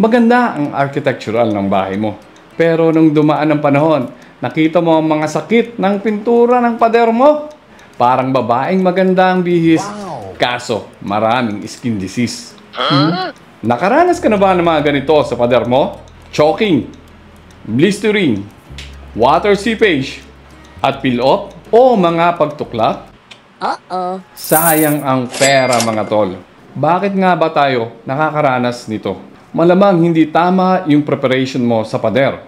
Maganda ang architectural ng bahay mo. Pero nung dumaan ang panahon, nakita mo ang mga sakit ng pintura ng pader mo. Parang babaeng maganda ang bihis. Kaso, maraming skin disease. Nakaranas ka na ba ng mga ganito sa pader mo? Choking, blistering, water seepage, at peel-off o mga pagtuklap? Sayang ang pera mga tol. Bakit nga ba tayo nakakaranas nito? Malamang hindi tama yung preparation mo sa pader.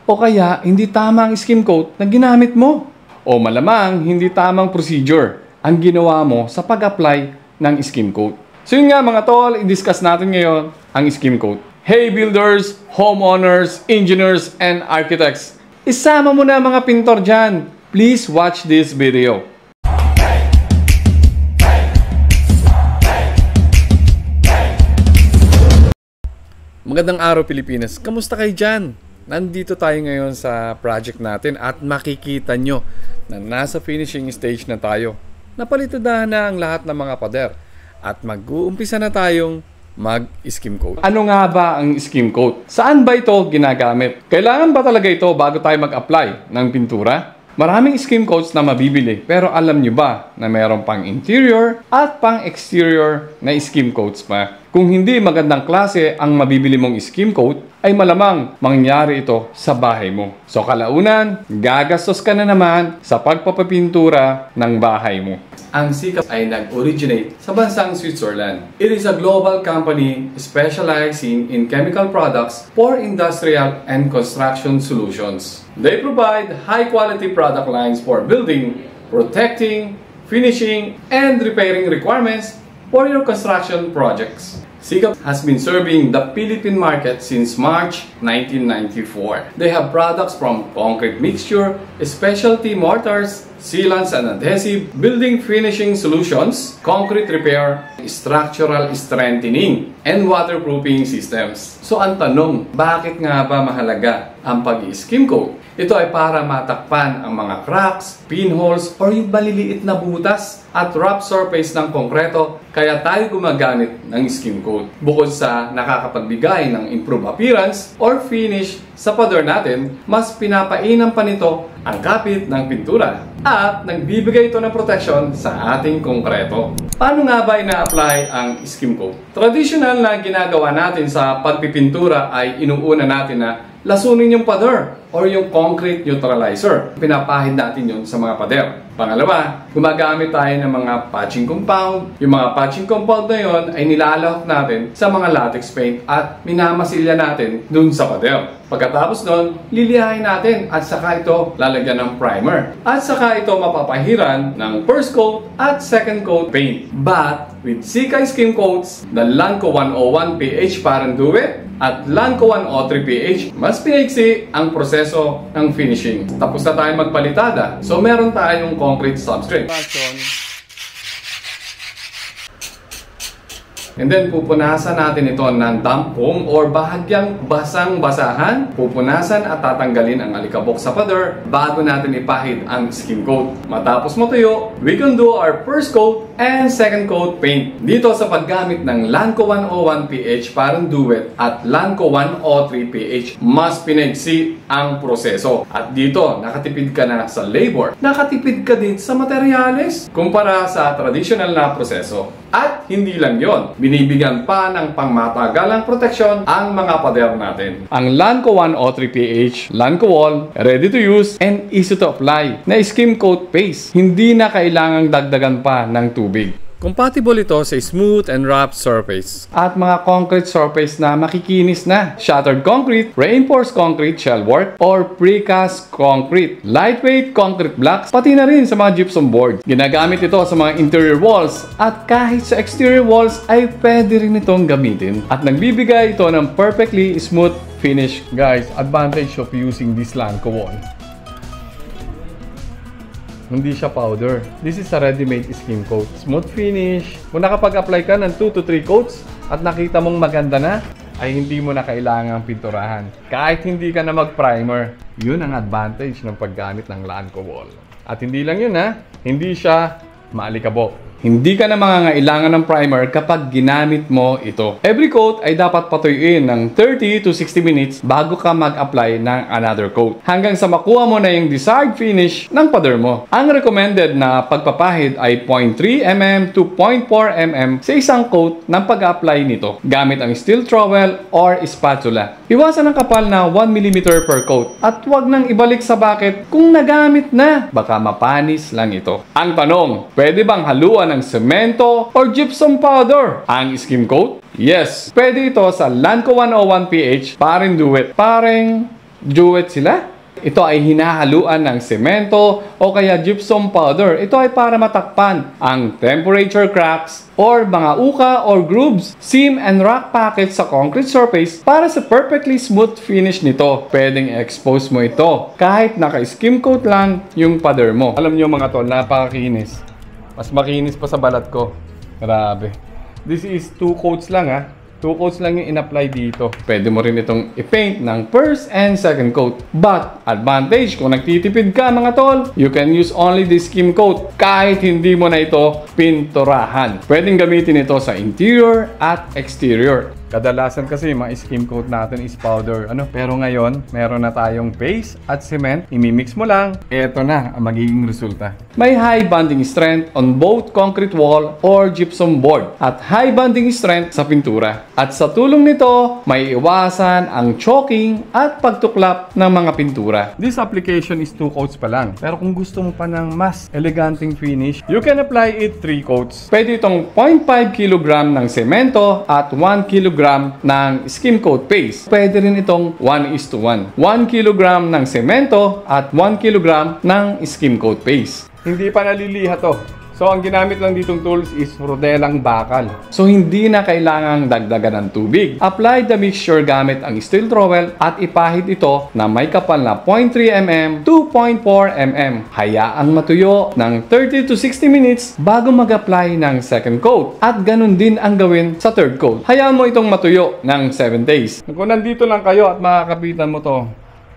O kaya hindi tama ang skim coat na ginamit mo. O malamang hindi tamang procedure ang ginawa mo sa pag-apply ng skim coat. So yun nga mga tol, i-discuss natin ngayon ang skim coat. Hey builders, homeowners, engineers, and architects. Isama mo na mga pintor dyan. Please watch this video. Magandang araw Pilipinas. Kamusta kayo dyan? Nandito tayo ngayon sa project natin at makikita nyo na nasa finishing stage na tayo. Napalitadahan na ang lahat ng mga pader at mag-uumpisa na tayong mag-skim coat. Ano nga ba ang skim coat? Saan ba ito ginagamit? Kailangan ba talaga ito bago tayo mag-apply ng pintura? Maraming skim coats na mabibili, pero alam nyo ba na mayroon pang interior at pang exterior na skim coats pa? Kung hindi magandang klase ang mabibili mong skim coat, ay malamang mangyari ito sa bahay mo. So kalaunan, gagastos ka na naman sa pagpapapintura ng bahay mo. Ang Sika ay nag-originate sa bansang Switzerland. It is a global company specializing in chemical products for industrial and construction solutions. They provide high-quality product lines for building, protecting, finishing, and repairing requirements for your construction projects. Sika has been serving the Philippine market since March 1994. They have products from concrete mixture, specialty mortars, sealants and adhesive, building finishing solutions, concrete repair, structural strengthening, and waterproofing systems. So ang tanong, bakit nga ba mahalaga ang pag-i-skim coat? Ito ay para matakpan ang mga cracks, pinholes, or yung maliliit na butas at rough surface ng konkreto, kaya tayo gumagamit ng skim coat. Bukod sa nakakapagbigay ng improved appearance or finish sa pader natin, mas pinapainam pa nito ang kapit ng pintura at nagbibigay ito ng protection sa ating konkreto. Paano nga ba ina-apply ang skim coat? Traditional na ginagawa natin sa pagpipintura ay inuuna natin na lasunin yung pader or yung concrete neutralizer. Pinapahid natin yun sa mga pader. Pangalawa, gumagamit tayo ng mga patching compound. Yung mga patching compound na yun ay nilalahok natin sa mga latex paint at minamasilya natin dun sa pader. Pagkatapos nun, lilihain natin at saka ito lalagyan ng primer. At saka ito mapapahiran ng first coat at second coat paint. But with Sika Skim Coats, the Lanco 101 PH Paranduit at Lanco 103 PH, mas pinaiksi ang proseso ng finishing. Tapos na tayo magpalitada. So meron tayong concrete substrate. And then pupunasan natin ito ng damp foam or bahagyang basang-basahan. Pupunasan at tatanggalin ang alikabok sa pader bago natin ipahid ang skim coat. Matapos matuyo, we can do our first coat and second coat paint. Dito sa paggamit ng Lanco 101 PH Paranduit at Lanco 103 PH, mas pinaigsi ang proseso. At dito, nakatipid ka na sa labor. Nakatipid ka din sa materyales kumpara sa traditional na proseso. At hindi lang yon, binibigyan pa ng pangmatagalang proteksyon ang mga pader natin. Ang Lanco 103 PH, Lanco Wall, ready to use and easy to apply na skim coat paste. Hindi na kailangang dagdagan pa ng tubig. Compatible ito sa smooth and rough surface at mga concrete surface na makikinis na. Shattered concrete, reinforced concrete shellwork, or precast concrete, lightweight concrete blocks, pati na rin sa mga gypsum board. Ginagamit ito sa mga interior walls at kahit sa exterior walls ay pwede rin itong gamitin. At nagbibigay ito ng perfectly smooth finish. Guys, advantage of using this Lanco wall. Hindi siya powder. This is a ready-made skim coat. Smooth finish. Kung nakapag-apply ka ng 2 to 3 coats at nakita mong maganda na, ay hindi mo na kailangang pinturahan. Kahit hindi ka na mag-primer. Yun ang advantage ng paggamit ng Lanco Wall. At hindi lang yun ha, hindi siya maalikabok. Hindi ka na mangangailangan ng primer kapag ginamit mo ito. Every coat ay dapat patuyuin ng 30 to 60 minutes bago ka mag-apply ng another coat. Hanggang sa makuha mo na yung desired finish ng pader mo. Ang recommended na pagpapahid ay 0.3 mm to 0.4 mm sa isang coat ng pag-apply nito gamit ang steel trowel or spatula. Iwasan ang kapal na 1 mm per coat at huwag nang ibalik sa bucket kung nagamit na. Baka mapanis lang ito. Ang tanong, pwede bang haluan ng semento or gypsum powder ang skim coat? Yes, pwede ito sa Lanco 101 PH. Parang duet sila. Ito ay hinahaluan ng semento o kaya gypsum powder. Ito ay para matakpan ang temperature cracks or mga uka or grooves, seam and rock pockets sa concrete surface para sa perfectly smooth finish nito. Pwedeng expose mo ito kahit naka-skim coat lang yung pader mo. Alam nyo mga tol, napakakinis. Mas makinis pa sa balat ko. Grabe. This is 2 coats lang ha. 2 coats lang yung in-apply dito. Pwede mo rin itong i-paint ng first and second coat. But, advantage kung nagtitipid ka mga tol, you can use only the skim coat kahit hindi mo na ito pinturahan. Pwedeng gamitin ito sa interior at exterior. Kadalasan kasi mga skim coat natin is powder. Pero ngayon, meron na tayong base at cement. Imimix mo lang, eto na ang magiging resulta. May high bonding strength on both concrete wall or gypsum board at high bonding strength sa pintura. At sa tulong nito, may iwasan ang choking at pagtuklap ng mga pintura. This application is 2 coats pa lang. Pero kung gusto mo pa ng mas eleganteng finish, you can apply it 3 coats. Pwede itong 0.5 kg ng semento at 1 kg ng skim coat paste. Pwede rin itong 1:1. 1 kg ng semento at 1 kg ng skim coat paste. Hindi pa naliliha to. So, ang ginamit lang ditong tools is rodelang bakal. So, hindi na kailangang dagdagan ng tubig. Apply the mixture gamit ang steel trowel at ipahid ito na may kapal na 0.3 mm to 0.4 mm. Hayaang matuyo ng 30 to 60 minutes bago mag-apply ng second coat. At ganun din ang gawin sa third coat. Hayaan mo itong matuyo ng 7 days. Kung nandito lang kayo at makakapitan mo to,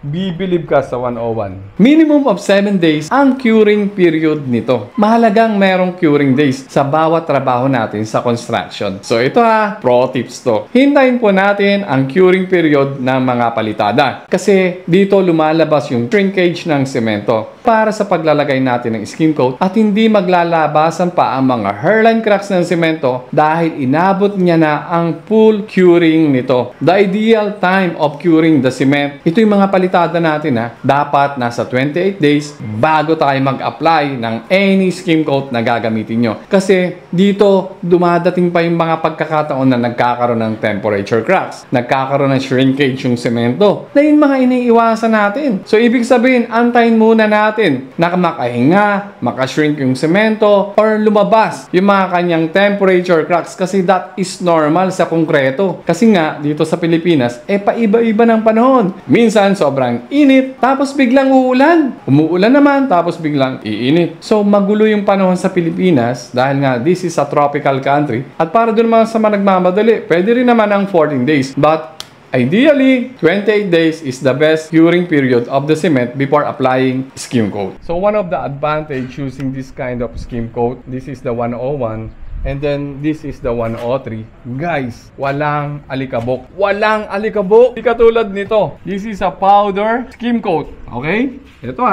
bibilib ka sa 101. Minimum of 7 days ang curing period nito. Mahalagang merong curing days sa bawat trabaho natin sa construction. So ito pro tips to. Hintayin po natin ang curing period ng mga palitada. Kasi dito lumalabas yung shrinkage ng semento para sa paglalagay natin ng skim coat at hindi maglalabasan pa ang mga hairline cracks ng semento dahil inabot niya na ang full curing nito. The ideal time of curing the cement, ito yung mga palitada natin dapat nasa 28 days bago tayo mag-apply ng any skim coat na gagamitin nyo. Kasi dito dumadating pa yung mga pagkakataon na nagkakaroon ng temperature cracks, nagkakaroon ng shrinkage yung semento, na yung mga iniiwasan natin. So ibig sabihin, antayin muna natin na makahinga, makashrink yung semento, or lumabas yung mga kanyang temperature cracks kasi that is normal sa konkreto. Kasi nga, dito sa Pilipinas, paiba-iba ng panahon. Minsan, sobrang init, tapos biglang uulan. Umuulan naman, tapos biglang iinit. So, magulo yung panahon sa Pilipinas dahil nga, this is a tropical country. At para doon naman sa mga nagmamadali, pwede rin naman ang 14 days. But, ideally, 28 days is the best curing period of the cement before applying skim coat. So, one of the advantage using this kind of skim coat, this is the 101, and then this is the 103. Guys, walang alikabok. Walang alikabok. Hindi katulad nito. This is a powder skim coat. Okay? Ito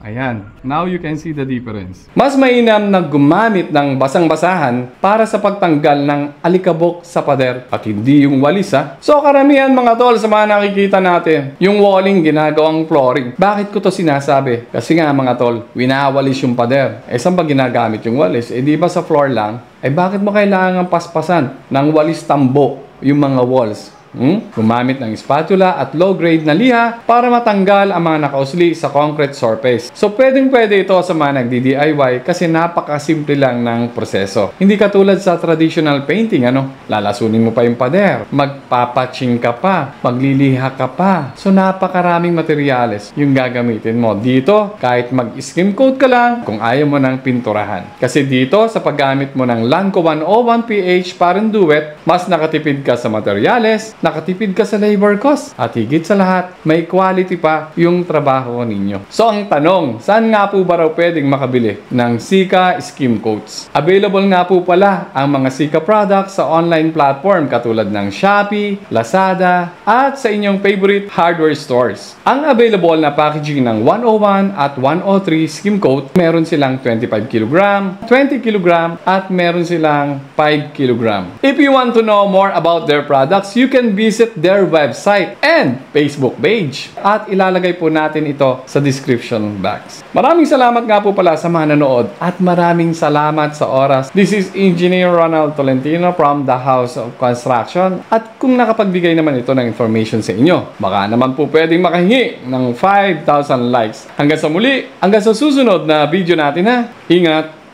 Ayan. Now you can see the difference. Mas mainam na gumamit ng basang-basahan para sa pagtanggal ng alikabok sa pader at hindi yung walis So karamihan mga tol sa mga nakikita natin, yung walling ginagawang flooring. Bakit ko to sinasabi? Kasi nga mga tol, winawalis yung pader. Saan ba ginagamit yung walis? Di ba sa floor lang? Bakit mo kailangan paspasan ng walis tambo yung mga walls? Gumamit ng spatula at low-grade na liha para matanggal ang mga nakausli sa concrete surface. So, pwedeng-pwede ito sa mga nagdi-DIY kasi napakasimple lang ng proseso. Hindi katulad sa traditional painting, lalasunin mo pa yung pader, magpapatching ka pa, magliliha ka pa. So, napakaraming materyales yung gagamitin mo. Dito, kahit mag-skim coat ka lang kung ayaw mo ng pinturahan. Kasi dito, sa paggamit mo ng Lanco 101 PH Parang Duet, mas nakatipid ka sa materyales, nakatipid ka sa labor cost. At higit sa lahat, may quality pa yung trabaho ninyo. So ang tanong, saan nga po ba raw pwedeng makabili ng Sika Skim Coats? Available nga po pala ang mga Sika products sa online platform katulad ng Shopee, Lazada, at sa inyong favorite hardware stores. Ang available na packaging ng 101 at 103 Skim Coat, meron silang 25 kg, 20 kg, at meron silang 5 kg. If you want to know more about their products, you can visit their website and Facebook page. At ilalagay po natin ito sa description box. Maraming salamat nga po pala sa mga nanood at maraming salamat sa oras. This is Engineer Ronald Tolentino from the House of Construction. At kung nakapagbigay naman ito ng information sa inyo, baka naman po pwedeng makahingi ng 5,000 likes. Hanggang sa muli, hanggang sa susunod na video natin ha. Ingat!